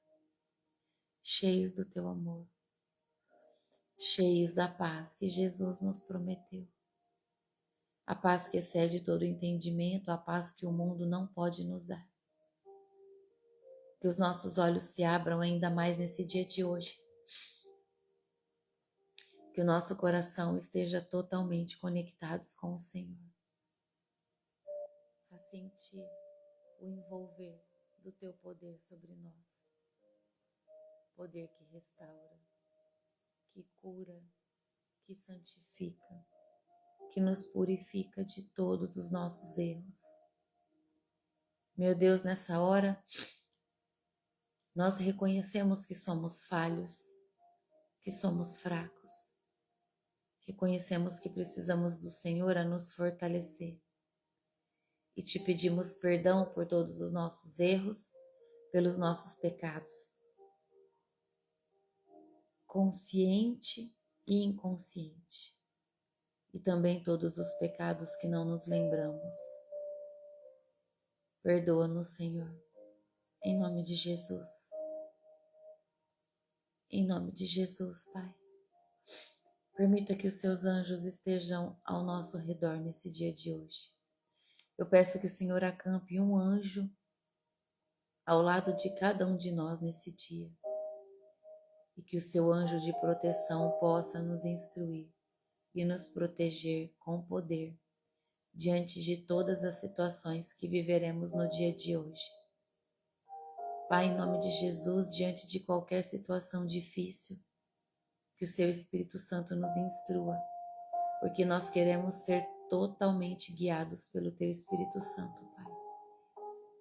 cheios do Teu amor, cheios da paz que Jesus nos prometeu. A paz que excede todo entendimento, a paz que o mundo não pode nos dar. Que os nossos olhos se abram ainda mais nesse dia de hoje, Que o nosso coração esteja totalmente conectados com o Senhor. A sentir o envolver do teu poder sobre nós. Poder que restaura, que cura, que santifica, que nos purifica de todos os nossos erros. Meu Deus, nessa hora, nós reconhecemos que somos falhos, que somos fracos. Reconhecemos que precisamos do Senhor a nos fortalecer. E te pedimos perdão por todos os nossos erros, pelos nossos pecados, consciente e inconsciente. E também todos os pecados que não nos lembramos. Perdoa-nos, Senhor, em nome de Jesus. Em nome de Jesus, Pai. Permita que os seus anjos estejam ao nosso redor nesse dia de hoje. Eu peço que o Senhor acampe um anjo ao lado de cada um de nós nesse dia. E que o seu anjo de proteção possa nos instruir e nos proteger com poder diante de todas as situações que viveremos no dia de hoje. Pai, em nome de Jesus, diante de qualquer situação difícil, que o seu Espírito Santo nos instrua, porque nós queremos ser totalmente guiados pelo teu Espírito Santo, Pai.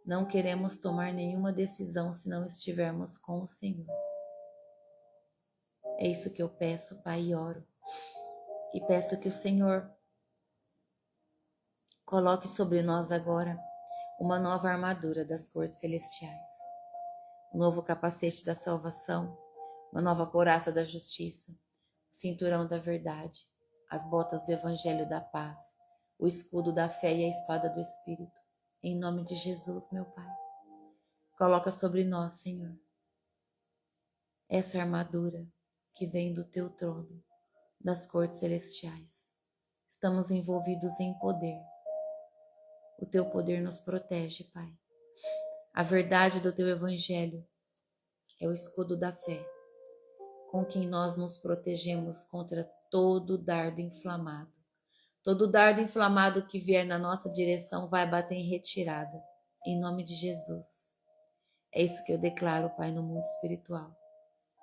Não queremos tomar nenhuma decisão se não estivermos com o Senhor. É isso que eu peço, Pai, e oro. E peço que o Senhor coloque sobre nós agora uma nova armadura das cortes celestiais, um novo capacete da salvação, uma nova couraça da justiça, o cinturão da verdade, as botas do evangelho da paz, o escudo da fé e a espada do Espírito. Em nome de Jesus, meu Pai. Coloca sobre nós, Senhor, essa armadura que vem do teu trono, das cortes celestiais. Estamos envolvidos em poder. O teu poder nos protege, Pai. A verdade do teu evangelho é o escudo da fé, com quem nós nos protegemos contra todo dardo inflamado. Todo dardo inflamado que vier na nossa direção vai bater em retirada, em nome de Jesus. É isso que eu declaro, Pai, no mundo espiritual.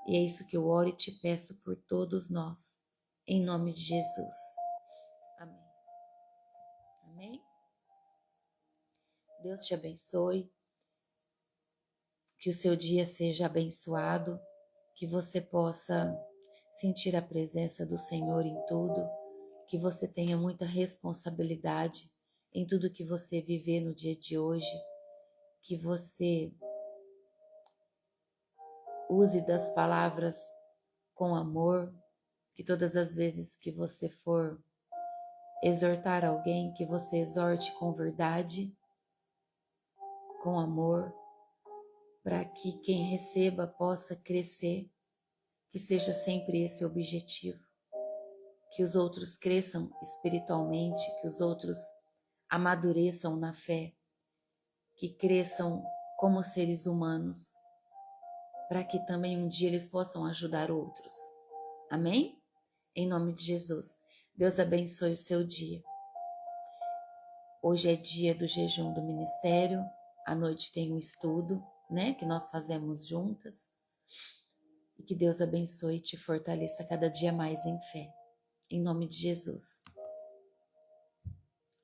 E é isso que eu oro e te peço por todos nós, em nome de Jesus. Amém. Amém? Deus te abençoe, que o seu dia seja abençoado, que você possa sentir a presença do Senhor em tudo, que você tenha muita responsabilidade em tudo que você viver no dia de hoje, que você use das palavras com amor, que todas as vezes que você for exortar alguém, que você exorte com verdade, com amor, para que quem receba possa crescer, que seja sempre esse o objetivo. Que os outros cresçam espiritualmente, que os outros amadureçam na fé, que cresçam como seres humanos, para que também um dia eles possam ajudar outros. Amém? Em nome de Jesus. Deus abençoe o seu dia. Hoje é dia do jejum do ministério, à noite tem um estudo, né, que nós fazemos juntas. E que Deus abençoe e te fortaleça cada dia mais em fé. Em nome de Jesus.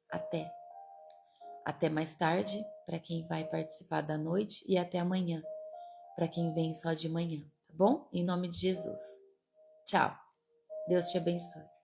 Até mais tarde, para quem vai participar da noite, e até amanhã, para quem vem só de manhã, tá bom? Em nome de Jesus. Tchau. Deus te abençoe.